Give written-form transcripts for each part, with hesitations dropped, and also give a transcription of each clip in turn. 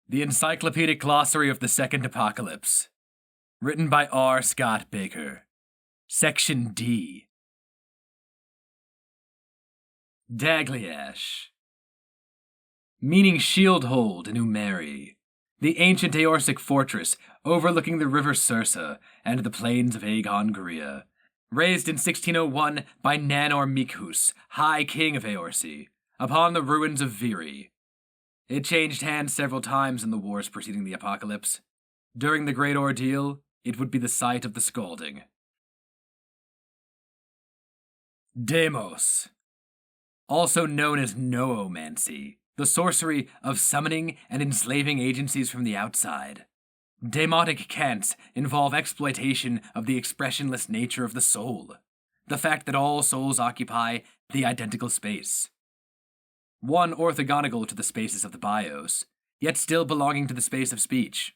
The Encyclopedic Glossary of the Second Apocalypse. Written by R. Scott Bakker. Section D. Dagliash. Meaning shield hold in Umeri, the ancient Eorsic fortress overlooking the river Sursa and the plains of Aegon Gria, raised in 1601 by Nanor Mikhus, High King of Eorsi, upon the ruins of Viri. It changed hands several times in the wars preceding the apocalypse. During the Great Ordeal, it would be the site of the scalding. Daimos. Also known as noomancy, the sorcery of summoning and enslaving agencies from the outside. Demotic cants involve exploitation of the expressionless nature of the soul, the fact that all souls occupy the identical space. One orthogonal to the spaces of the bios, yet still belonging to the space of speech.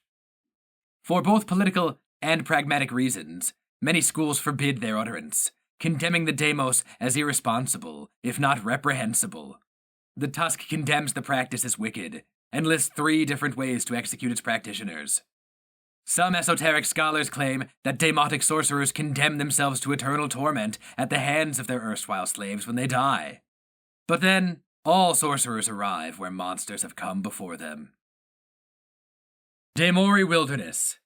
For both political and pragmatic reasons, many schools forbid their utterance, condemning the Daimos as irresponsible, if not reprehensible. The Tusk condemns the practice as wicked, and lists 3 different ways to execute its practitioners. Some esoteric scholars claim that Daimotic sorcerers condemn themselves to eternal torment at the hands of their erstwhile slaves when they die. But then, all sorcerers arrive where monsters have come before them. Dameöri Wilderness.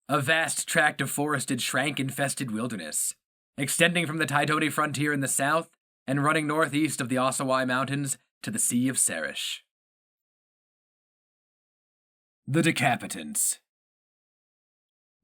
A vast tract of forested, shrank-infested wilderness, extending from the Tidoni frontier in the south and running northeast of the Ossawai Mountains to the Sea of Serish. The Decapitants.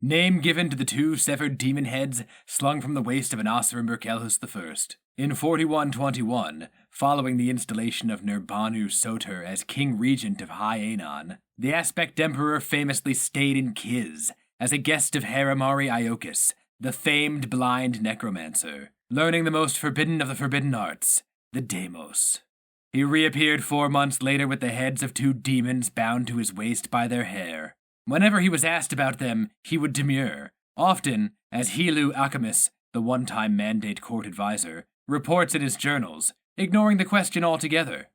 Name given to the 2 severed demon heads slung from the waist of an Osirimbur Kelhus I. In 4121, following the installation of Nurbanu Soter as King Regent of High Aenon, the Aspect Emperor famously stayed in Kiz as a guest of Haramari Iokas, the famed blind necromancer, learning the most forbidden of the forbidden arts, the Daimos. He reappeared 4 months later with the heads of 2 demons bound to his waist by their hair. Whenever he was asked about them, he would demur, often as Helu Akamis, the one-time Mandate Court advisor, reports in his journals, ignoring the question altogether.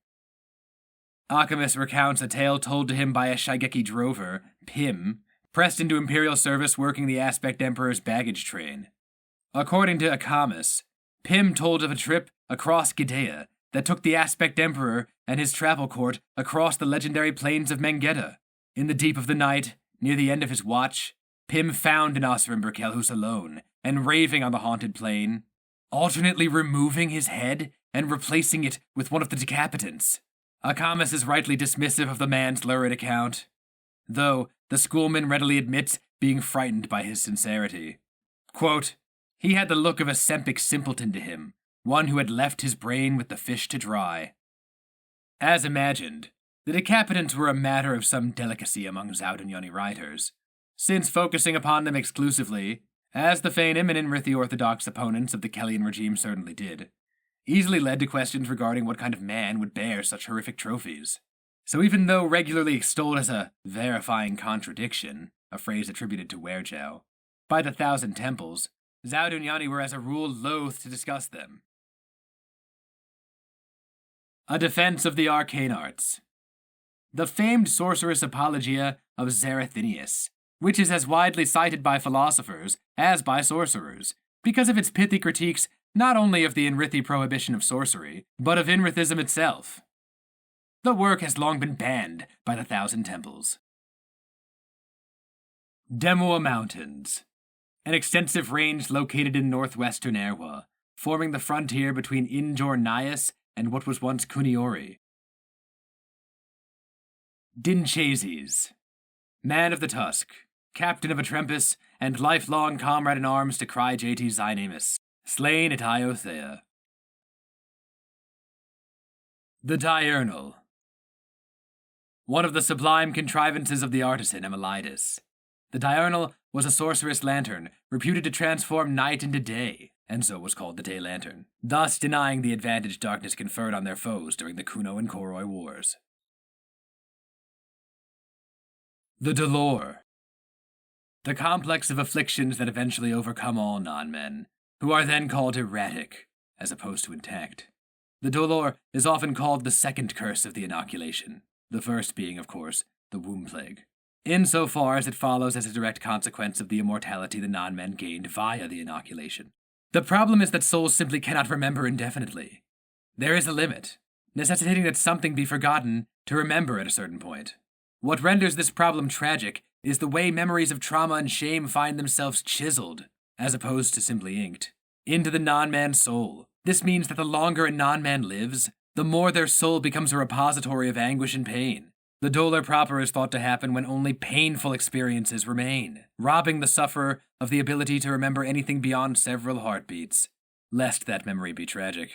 Akamis recounts a tale told to him by a Shigeki drover, Pim, pressed into imperial service working the Aspect Emperor's baggage train. According to Akamis, Pim told of a trip across Gidea that took the Aspect Emperor and his travel court across the legendary plains of Mengeda. In the deep of the night, near the end of his watch, Pim found an Osirimbur Kelhus alone and raving on the haunted plain, alternately removing his head and replacing it with one of the decapitants. Akamis is rightly dismissive of the man's lurid account, though the schoolman readily admits being frightened by his sincerity. Quote, he had the look of a sempic simpleton to him, one who had left his brain with the fish to dry. As imagined, the decapitants were a matter of some delicacy among Dûnyain writers, since focusing upon them exclusively, as the Fein Immin and Rithi Orthodox opponents of the Kellian regime certainly did, easily led to questions regarding what kind of man would bear such horrific trophies. So even though regularly extolled as a verifying contradiction, a phrase attributed to Werjiao, by the 1,000 temples, Dûnyain were as a rule loath to discuss them. A defense of the arcane arts. The famed sorceress Apologia of Zarathinius, which is as widely cited by philosophers as by sorcerers, because of its pithy critiques not only of the Inrithi prohibition of sorcery, but of Inrithism itself. The work has long been banned by the 1,000 temples. Demoa Mountains, an extensive range located in northwestern Erwa, forming the frontier between Injornias and what was once Kuniori. Dinchases, man of the Tusk, captain of a Trempus, and lifelong comrade in arms to Cry JT Zynamis, slain at Iothea. The Diurnal, one of the sublime contrivances of the artisan Emilides. The diurnal was a sorceress lantern reputed to transform night into day, and so was called the Day Lantern, thus denying the advantage darkness conferred on their foes during the Kuno and Koroi Wars. The dolour, the complex of afflictions that eventually overcome all non-men, who are then called erratic, as opposed to intact. The dolour is often called the second curse of the inoculation, the first being, of course, the womb plague, insofar as it follows as a direct consequence of the immortality the non-men gained via the inoculation. The problem is that souls simply cannot remember indefinitely. There is a limit, necessitating that something be forgotten to remember at a certain point. What renders this problem tragic is the way memories of trauma and shame find themselves chiseled, as opposed to simply inked, into the non-man's soul. This means that the longer a non-man lives, the more their soul becomes a repository of anguish and pain. The dolour proper is thought to happen when only painful experiences remain, robbing the sufferer of the ability to remember anything beyond several heartbeats, lest that memory be tragic.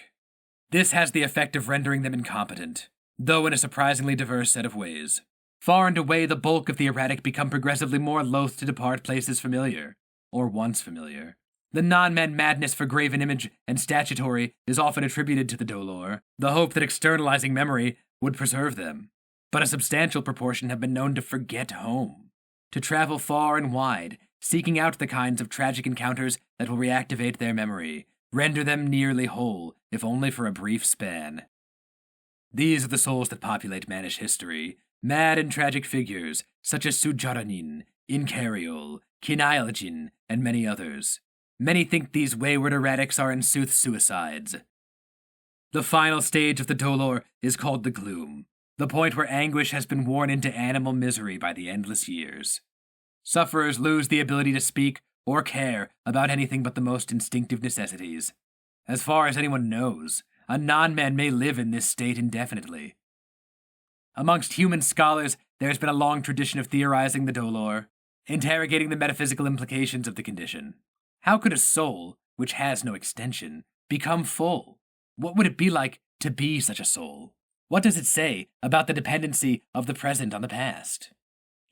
This has the effect of rendering them incompetent, though in a surprisingly diverse set of ways. Far and away, the bulk of the erratic become progressively more loath to depart places familiar, or once familiar. The non-man madness for graven image and statutory is often attributed to the dolour, the hope that externalizing memory would preserve them. But a substantial proportion have been known to forget home, to travel far and wide, seeking out the kinds of tragic encounters that will reactivate their memory, render them nearly whole, if only for a brief span. These are the souls that populate mannish history, mad and tragic figures such as Sujaranin, Incariol, Kinialgin, and many others. Many think these wayward erratics are in sooth suicides. The final stage of the dolour is called the gloom, the point where anguish has been worn into animal misery by the endless years. Sufferers lose the ability to speak or care about anything but the most instinctive necessities. As far as anyone knows, a non-man may live in this state indefinitely. Amongst human scholars, there has been a long tradition of theorizing the dolour, interrogating the metaphysical implications of the condition. How could a soul, which has no extension, become full? What would it be like to be such a soul? What does it say about the dependency of the present on the past?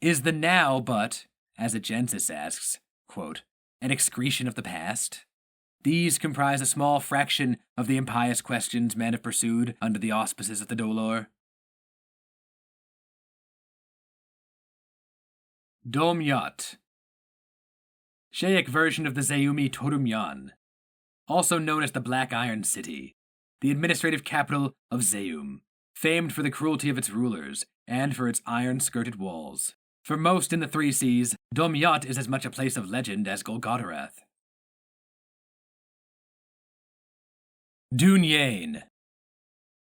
Is the now but, as Dinchases asks, quote, an excretion of the past? These comprise a small fraction of the impious questions men have pursued under the auspices of the dolour. Domyot, Shaic version of the Zeumi Dûnyain, also known as the Black Iron City, the administrative capital of Zeum, famed for the cruelty of its rulers and for its iron-skirted walls. For most in the Three Seas, Domyot is as much a place of legend as Golgotharath. Dûnyain,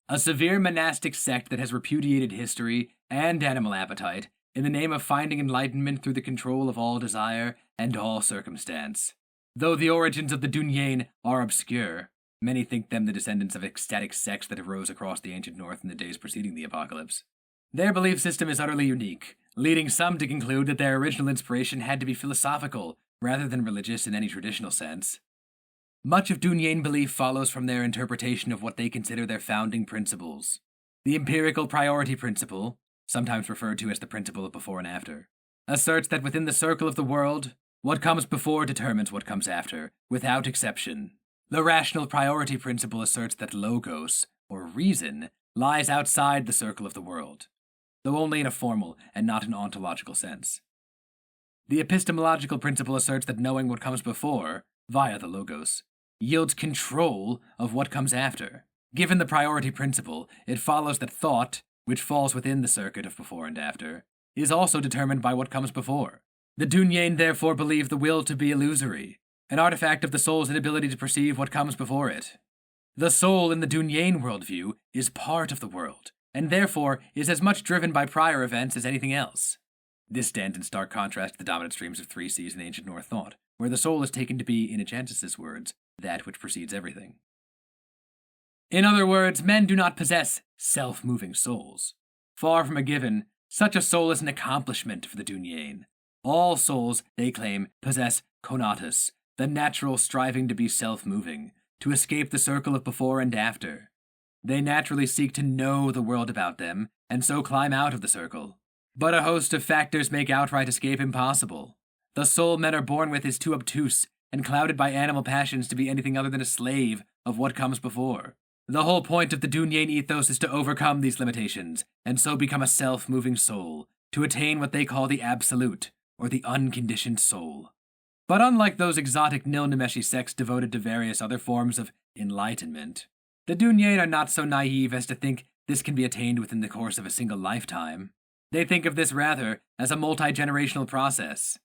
a severe monastic sect that has repudiated history and animal appetite in the name of finding enlightenment through the control of all desire and all circumstance. Though the origins of the Dûnyain are obscure, many think them the descendants of ecstatic sects that arose across the ancient north in the days preceding the apocalypse. Their belief system is utterly unique, leading some to conclude that their original inspiration had to be philosophical rather than religious in any traditional sense. Much of Dûnyain belief follows from their interpretation of what they consider their founding principles. The empirical priority principle, sometimes referred to as the principle of before and after, asserts that within the circle of the world, what comes before determines what comes after, without exception. The rational priority principle asserts that logos, or reason, lies outside the circle of the world, though only in a formal and not an ontological sense. The epistemological principle asserts that knowing what comes before, via the logos, yields control of what comes after. Given the priority principle, it follows that thought, which falls within the circuit of before and after, is also determined by what comes before. The Dûnyain therefore believe the will to be illusory, an artifact of the soul's inability to perceive what comes before it. The soul in the Dûnyain worldview is part of the world, and therefore is as much driven by prior events as anything else. This stands in stark contrast to the dominant streams of Three Seas in ancient North thought, where the soul is taken to be, in Dinchases' words, that which precedes everything. In other words, men do not possess self-moving souls. Far from a given, such a soul is an accomplishment for the Dûnyain. All souls, they claim, possess conatus, the natural striving to be self-moving, to escape the circle of before and after. They naturally seek to know the world about them, and so climb out of the circle. But a host of factors make outright escape impossible. The soul men are born with is too obtuse and clouded by animal passions to be anything other than a slave of what comes before. The whole point of the Dûnyain ethos is to overcome these limitations, and so become a self-moving soul, to attain what they call the absolute, or the unconditioned soul. But unlike those exotic Nilnemeshi sects devoted to various other forms of enlightenment, the Dûnyain are not so naive as to think this can be attained within the course of a single lifetime. They think of this rather as a multi-generational process.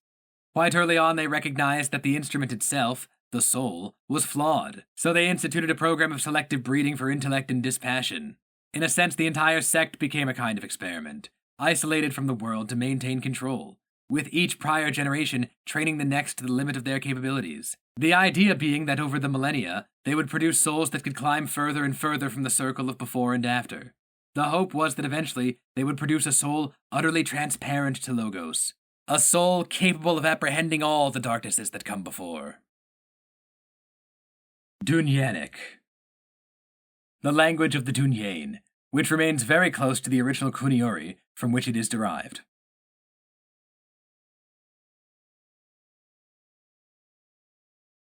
Quite early on, they recognized that the instrument itself, the soul, was flawed, so they instituted a program of selective breeding for intellect and dispassion. In a sense, the entire sect became a kind of experiment, isolated from the world to maintain control, with each prior generation training the next to the limit of their capabilities. The idea being that over the millennia, they would produce souls that could climb further and further from the circle of before and after. The hope was that eventually they would produce a soul utterly transparent to Logos, a soul capable of apprehending all the darknesses that come before. Dûnyainic. The language of the Dûnyain, which remains very close to the original Dameöri from which it is derived.